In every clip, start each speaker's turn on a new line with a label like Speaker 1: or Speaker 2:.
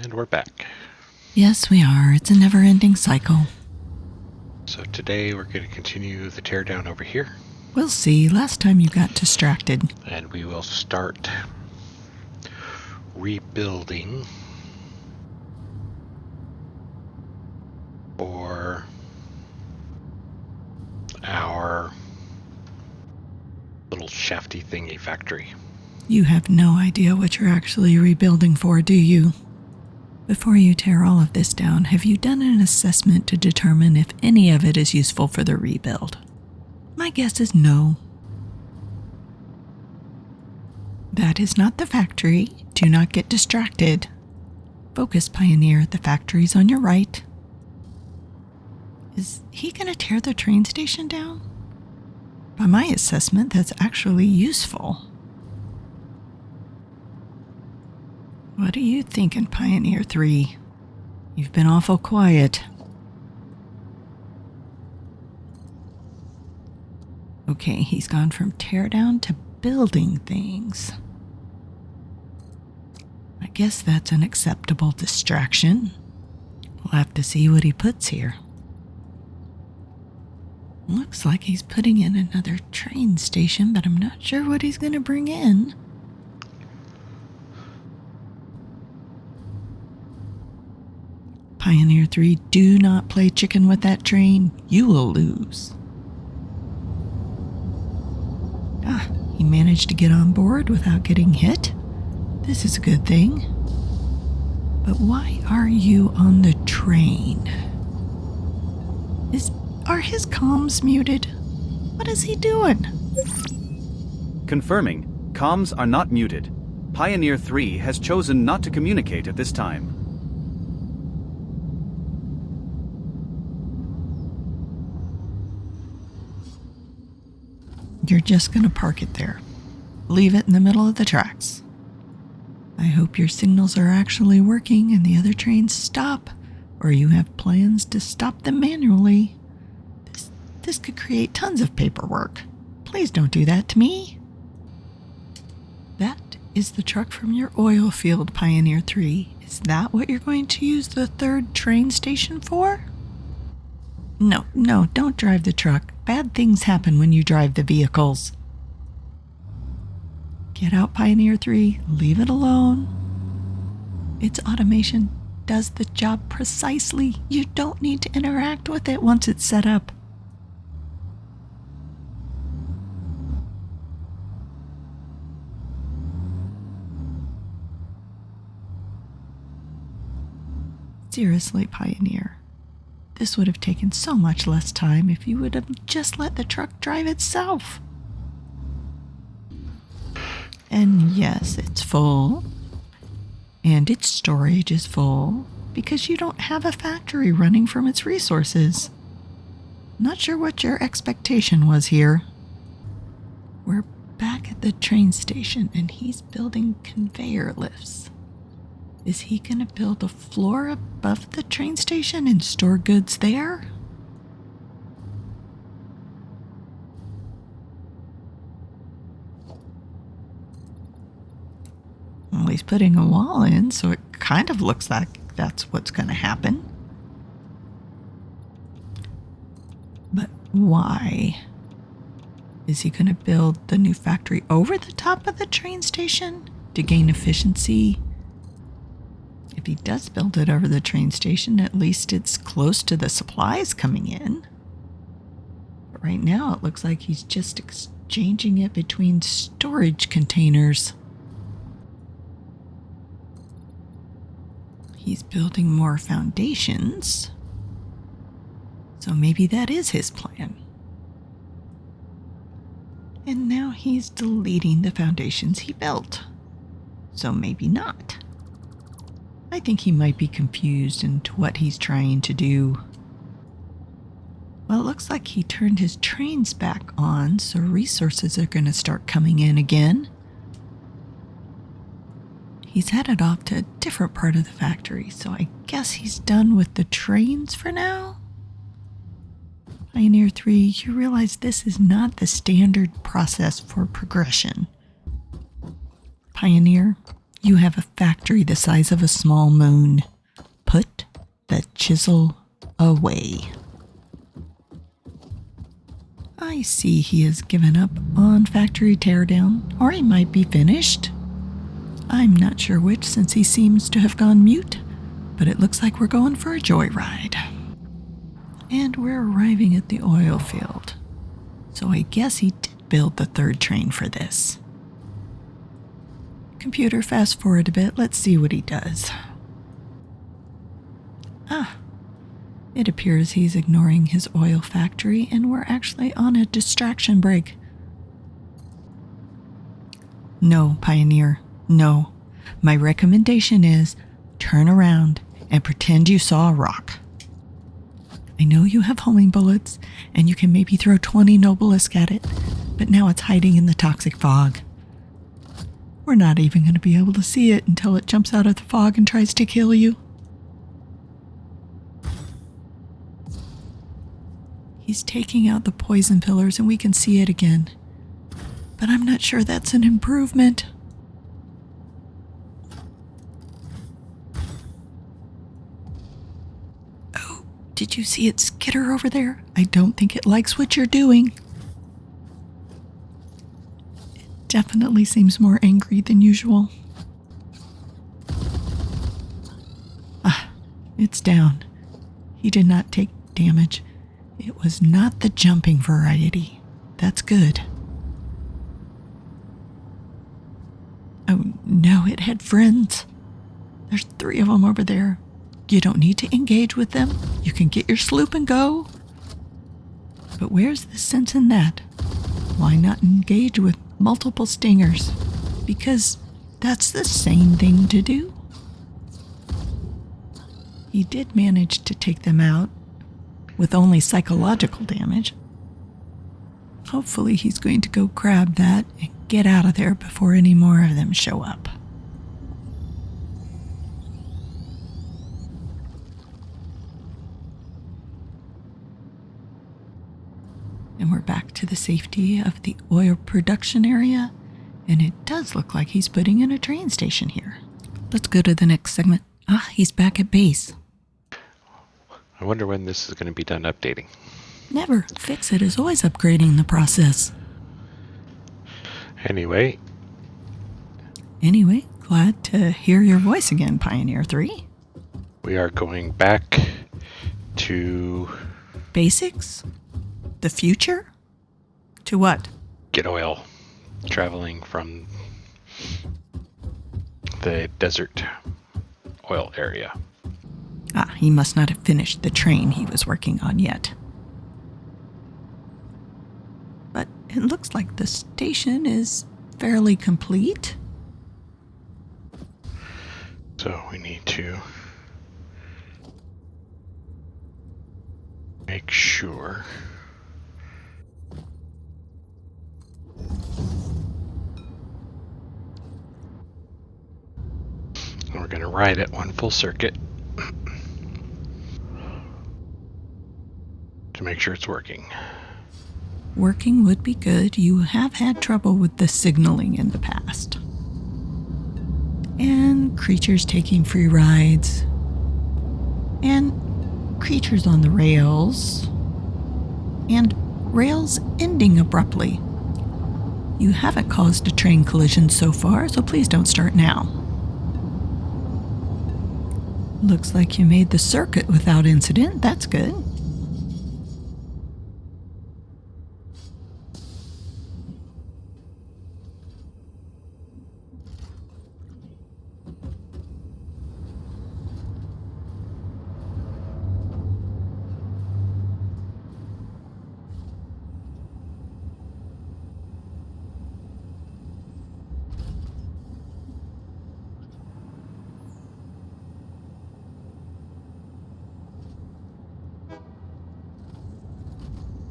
Speaker 1: And we're back.
Speaker 2: Yes, we are. It's a never-ending cycle.
Speaker 1: So today we're going to continue the teardown over here.
Speaker 2: We'll see. Last time you got distracted.
Speaker 1: And we will start rebuilding for our little shafty thingy factory.
Speaker 2: You have no idea what you're actually rebuilding for, do you? Before you tear all of this down, have you done an assessment to determine if any of it is useful for the rebuild? My guess is no. That is not the factory. Do not get distracted. Focus, Pioneer. The factory's on your right. Is he going to tear the train station down? By my assessment, that's actually useful. What are you thinking, Pioneer 3? You've been awful quiet. Okay, he's gone from teardown to building things. I guess that's an acceptable distraction. We'll have to see what he puts here. Looks like he's putting in another train station, but I'm not sure what he's going to bring in. Pioneer 3, do not play chicken with that train. You will lose. He managed to get on board without getting hit. This is a good thing. But why are you on the train? Are his comms muted? What is he doing?
Speaker 3: Confirming, comms are not muted. Pioneer 3 has chosen not to communicate at this time.
Speaker 2: You're just going to park it there. Leave it in the middle of the tracks. I hope your signals are actually working and the other trains stop, or you have plans to stop them manually. This could create tons of paperwork. Please don't do that to me. That is the truck from your oil field, Pioneer 3. Is that what you're going to use the third train station for? No, don't drive the truck. Bad things happen when you drive the vehicles. Get out, Pioneer 3. Leave it alone. Its automation does the job precisely. You don't need to interact with it once it's set up. Seriously, Pioneer. This would have taken so much less time if you would have just let the truck drive itself. And yes, it's full. And its storage is full because you don't have a factory running from its resources. Not sure what your expectation was here. We're back at the train station and he's building conveyor lifts. Is he going to build a floor above the train station and store goods there? Well, he's putting a wall in, so it kind of looks like that's what's going to happen. But why? Is he going to build the new factory over the top of the train station to gain efficiency? If he does build it over the train station, at least it's close to the supplies coming in. But right now it looks like he's just exchanging it between storage containers. He's building more foundations. So maybe that is his plan. And now he's deleting the foundations he built. So maybe not. I think he might be confused into what he's trying to do. Well, it looks like he turned his trains back on, so resources are going to start coming in again. He's headed off to a different part of the factory, so I guess he's done with the trains for now. Pioneer 3, you realize this is not the standard process for progression. Pioneer, You have a factory the size of a small moon. Put the chisel away. I see he has given up on factory teardown, or he might be finished. I'm not sure which since he seems to have gone mute, but it looks like we're going for a joyride. And we're arriving at the oil field. So I guess he did build the third train for this. Computer, fast forward a bit. Let's see what he does. It appears he's ignoring his oil factory and we're actually on a distraction break. No, Pioneer, no. My recommendation is turn around and pretend you saw a rock. I know you have homing bullets and you can maybe throw 20 Noblisk at it, but now it's hiding in the toxic fog. We're not even going to be able to see it until it jumps out of the fog and tries to kill you. He's taking out the poison pillars and we can see it again. But I'm not sure that's an improvement. Oh, did you see it skitter over there? I don't think it likes what you're doing. It definitely seems more angry than usual. It's down. He did not take damage. It was not the jumping variety. That's good. Oh no, it had friends. There's 3 of them over there. You don't need to engage with them. You can get your sloop and go. But where's the sense in that? Why not engage with multiple stingers? Because that's the sane thing to do. He did manage to take them out with only psychological damage. Hopefully he's going to go grab that and get out of there before any more of them show up. And we're back to the safety of the oil production area, and it does look like he's putting in a train station here. Let's go to the next segment. He's back at base.
Speaker 1: I wonder when this is going to be done updating.
Speaker 2: Never. Fix-It is always upgrading the process.
Speaker 1: Anyway,
Speaker 2: glad to hear your voice again, Pioneer 3.
Speaker 1: we are going back to
Speaker 2: Basics? The future? To what?
Speaker 1: get oil, traveling from the desert oil area.
Speaker 2: He must not have finished the train he was working on yet. But it looks like the station is fairly complete.
Speaker 1: So we need to make sure we're going to ride it one full circuit to make sure it's working.
Speaker 2: Working would be good. You have had trouble with the signaling in the past. And creatures taking free rides. And creatures on the rails. And rails ending abruptly. You haven't caused a train collision so far, so please don't start now. Looks like you made the circuit without incident. That's good.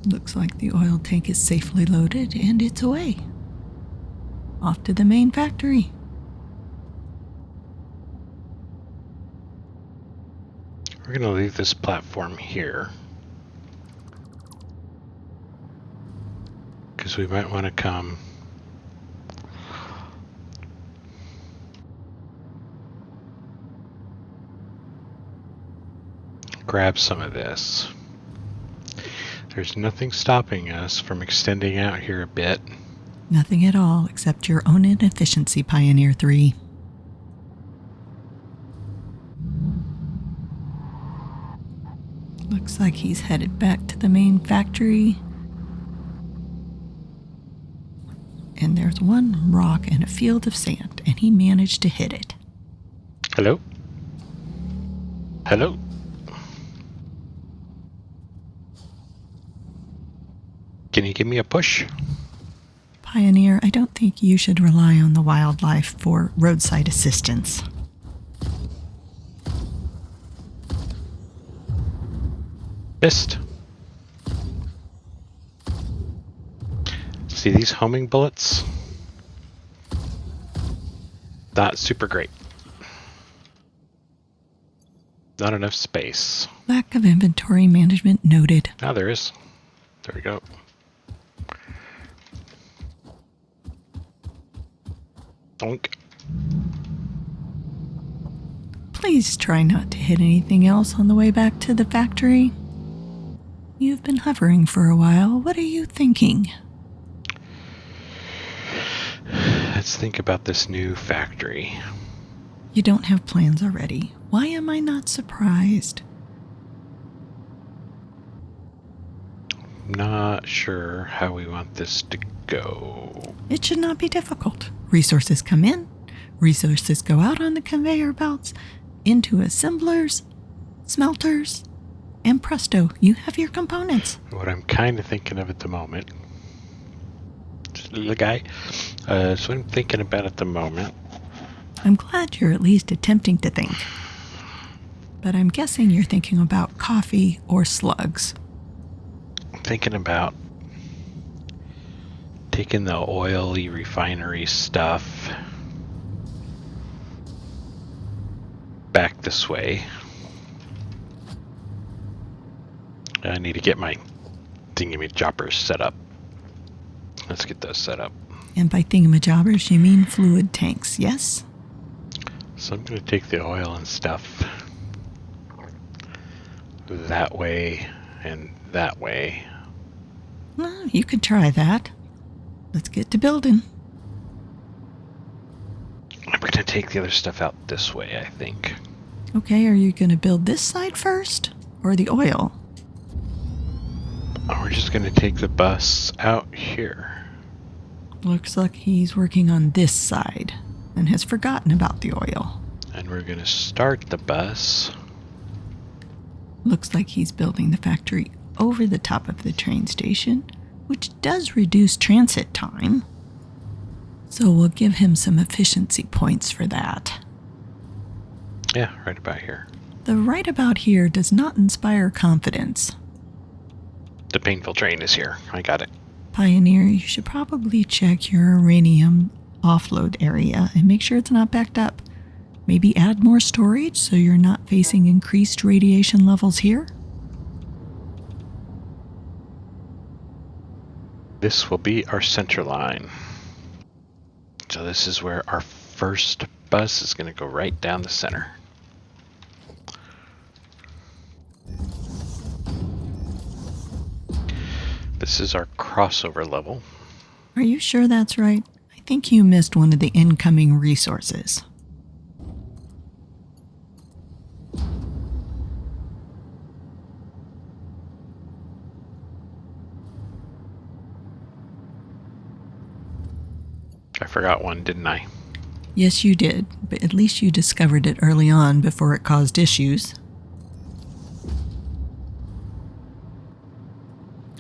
Speaker 2: Looks like the oil tank is safely loaded and it's away. Off to the main factory.
Speaker 1: We're going to leave this platform here because we might want to come grab some of this. There's nothing stopping us from extending out here a bit.
Speaker 2: Nothing at all except your own inefficiency, Pioneer 3. Looks like he's headed back to the main factory. And there's one rock and a field of sand, and he managed to hit it.
Speaker 1: Hello? Hello? Can you give me a push?
Speaker 2: Pioneer, I don't think you should rely on the wildlife for roadside assistance.
Speaker 1: Missed. See these homing bullets? Not super great. Not enough space.
Speaker 2: Lack of inventory management noted.
Speaker 1: Now there is. There we go. Donk.
Speaker 2: Please try not to hit anything else on the way back to the factory. You've been hovering for a while. What are you thinking?
Speaker 1: Let's think about this new factory.
Speaker 2: You don't have plans already. Why am I not surprised?
Speaker 1: Not sure how we want this to go.
Speaker 2: It should not be difficult. Resources come in, resources go out on the conveyor belts, into assemblers, smelters, and presto, you have your components.
Speaker 1: What I'm kind of thinking of at the moment, just a little guy, so what I'm thinking about at the moment.
Speaker 2: I'm glad you're at least attempting to think. But I'm guessing you're thinking about coffee or slugs.
Speaker 1: I'm thinking about taking the oily refinery stuff back this way. I need to get my thingy-jobbers set up. Let's get those set up.
Speaker 2: And by thingamajobbers, you mean fluid tanks, yes?
Speaker 1: So I'm going to take the oil and stuff that way and that way.
Speaker 2: Well, you could try that. Let's get to building.
Speaker 1: I'm going to take the other stuff out this way, I think.
Speaker 2: Okay, are you going to build this side first? Or the oil?
Speaker 1: We're just going to take the bus out here.
Speaker 2: Looks like he's working on this side and has forgotten about the oil.
Speaker 1: And we're going to start the bus.
Speaker 2: Looks like he's building the factory over the top of the train station, which does reduce transit time. So we'll give him some efficiency points for that.
Speaker 1: Yeah, right about here.
Speaker 2: The right about here does not inspire confidence.
Speaker 1: The painful train is here. I got it.
Speaker 2: Pioneer, you should probably check your uranium offload area and make sure it's not backed up. Maybe add more storage so you're not facing increased radiation levels here.
Speaker 1: This will be our center line. So this is where our first bus is going to go right down the center. This is our crossover level.
Speaker 2: Are you sure that's right? I think you missed one of the incoming resources.
Speaker 1: I forgot one, didn't I?
Speaker 2: Yes, you did, but at least you discovered it early on before it caused issues.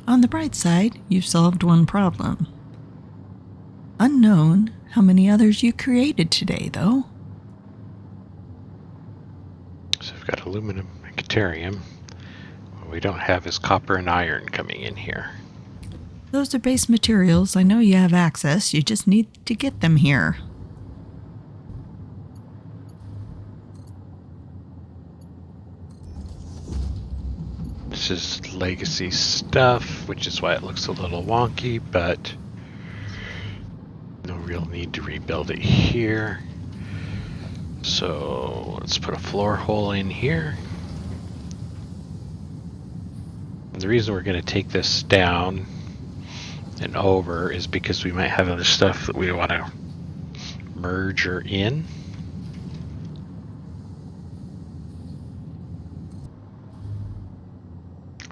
Speaker 2: On the bright side, you've solved one problem. Unknown how many others you created today, though.
Speaker 1: So we've got aluminum and deuterium. What we don't have is copper and iron coming in here.
Speaker 2: Those are base materials. I know you have access. You just need to get them here.
Speaker 1: This is legacy stuff, which is why it looks a little wonky, but no real need to rebuild it here. So let's put a floor hole in here. And the reason we're going to take this down and over is because we might have other stuff that we want to merge or in.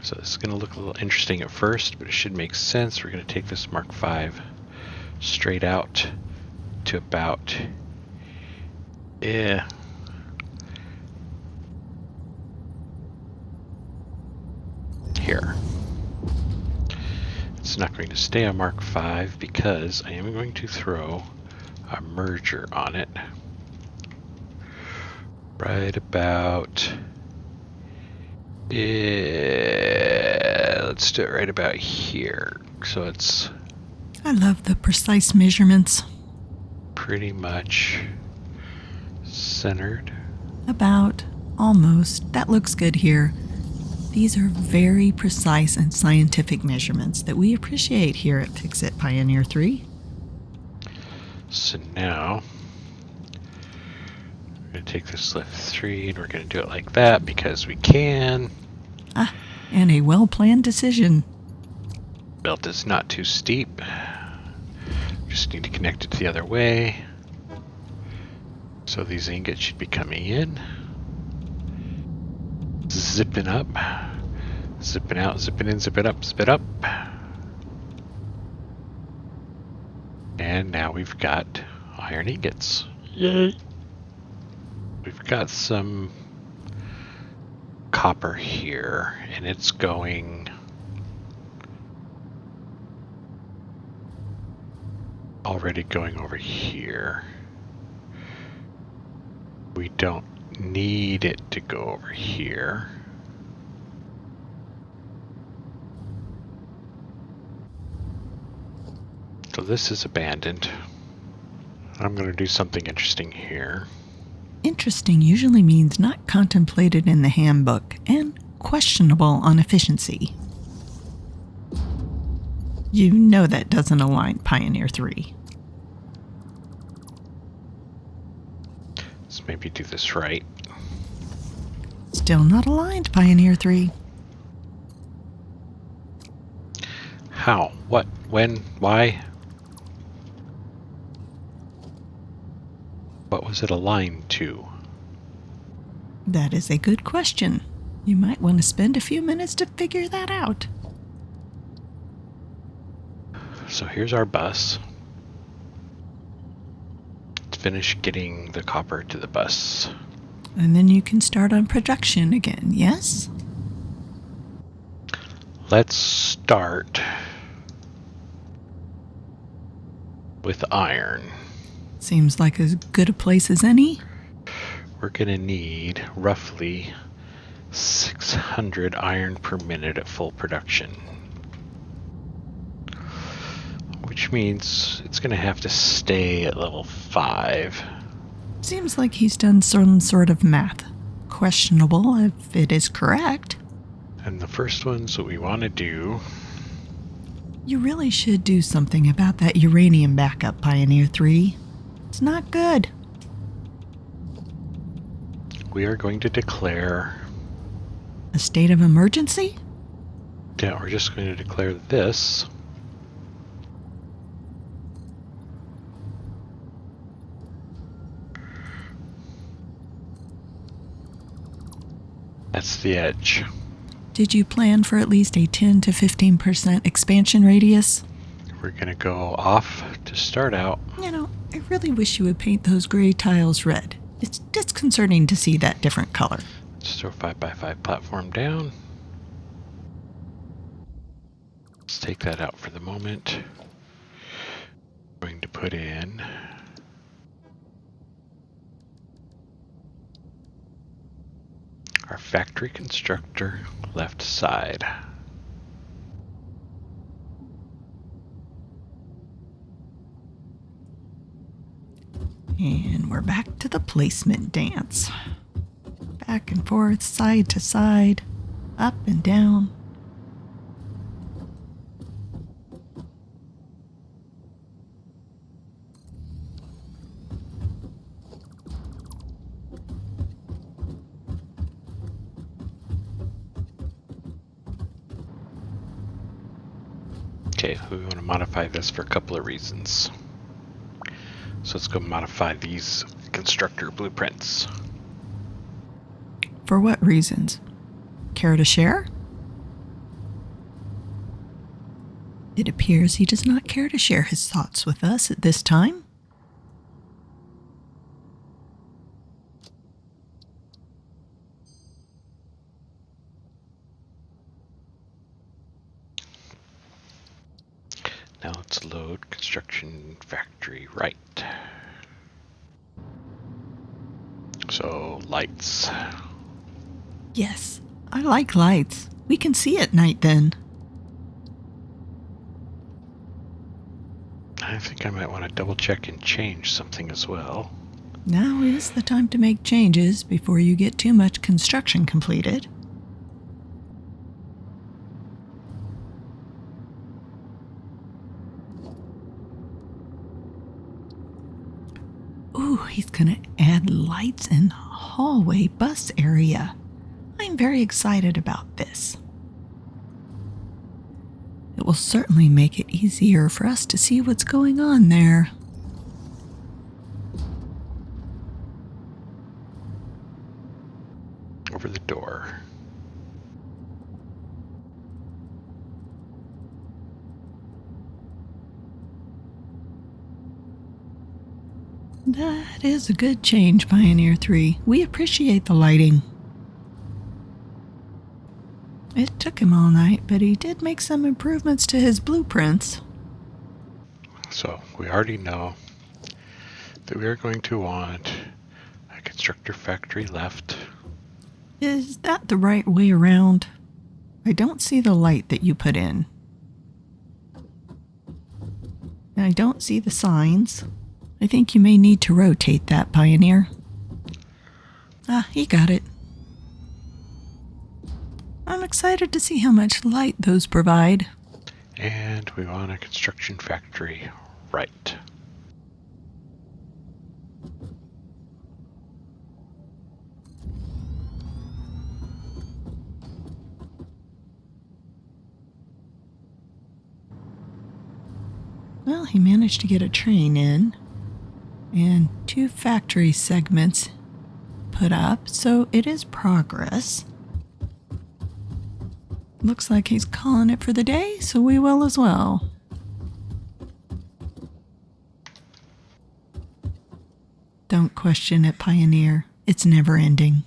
Speaker 1: So this is going to look a little interesting at first, but it should make sense. We're going to take this Mark V straight out to about here. It's not going to stay on Mark V because I am going to throw a merger on it right about let's do it right about here, so it's
Speaker 2: I love the precise measurements.
Speaker 1: pretty much centered.
Speaker 2: About. Almost. That looks good here. These are very precise and scientific measurements that we appreciate here at Fix-It Pioneer 3.
Speaker 1: So now we're going to take this lift 3 and we're going to do it like that because we can.
Speaker 2: And a well-planned decision.
Speaker 1: Belt is not too steep. Just need to connect it the other way. So these ingots should be coming in. Zipping up. Zipping out, zipping in, zip it up, zip it up. And now we've got iron ingots. Yay! We've got some copper here, and it's going already going over here. We don't need it to go over here. So this is abandoned. I'm going to do something interesting here.
Speaker 2: Interesting usually means not contemplated in the handbook and questionable on efficiency. You know that doesn't align Pioneer 3.
Speaker 1: Let's maybe do this right.
Speaker 2: Still not aligned Pioneer 3.
Speaker 1: How? What? When? Why? What was it aligned to?
Speaker 2: That is a good question. You might want to spend a few minutes to figure that out.
Speaker 1: So here's our bus. Let's finish getting the copper to the bus.
Speaker 2: And then you can start on production again, yes?
Speaker 1: Let's start with iron.
Speaker 2: Seems like as good a place as any.
Speaker 1: We're going to need roughly 600 iron per minute at full production. Which means it's going to have to stay at level 5.
Speaker 2: Seems like he's done some sort of math. Questionable if it is correct.
Speaker 1: And the first ones that we want to do...
Speaker 2: You really should do something about that uranium backup, Pioneer 3. It's not good.
Speaker 1: We are going to declare...
Speaker 2: A state of emergency?
Speaker 1: Yeah, we're just going to declare this. That's the edge.
Speaker 2: Did you plan for at least a 10 to 15% expansion radius?
Speaker 1: We're going to go off to start out.
Speaker 2: You know, I really wish you would paint those gray tiles red. It's disconcerting to see that different color.
Speaker 1: Let's throw a 5x5 platform down. Let's take that out for the moment. I'm going to put in our factory constructor left side.
Speaker 2: And we're back to the placement dance. Back and forth, side to side, up and down.
Speaker 1: Okay, we want to modify this for a couple of reasons. So let's go modify these constructor blueprints.
Speaker 2: For what reasons? Care to share? It appears he does not care to share his thoughts with us at this time.
Speaker 1: Now let's load construction factory right. So lights.
Speaker 2: Yes, I like lights. We can see at night then.
Speaker 1: I think I might want to double check and change something as well.
Speaker 2: Now is the time to make changes before you get too much construction completed. Ooh, he's gonna add lights in the hallway bus area. I'm very excited about this. It will certainly make it easier for us to see what's going on there.
Speaker 1: Over the door.
Speaker 2: That is a good change, Pioneer 3. We appreciate the lighting. It took him all night, but he did make some improvements to his blueprints.
Speaker 1: So we already know that we are going to want a constructor factory left.
Speaker 2: Is that the right way around? I don't see the light that you put in. And I don't see the signs. I think you may need to rotate that, Pioneer. Ah, he got it. I'm excited to see how much light those provide.
Speaker 1: And we want a construction factory right.
Speaker 2: Well, he managed to get a train in and 2 factory segments put up, so it is progress. Looks like he's calling it for the day, so we will as well. Don't question it, Pioneer. It's never ending.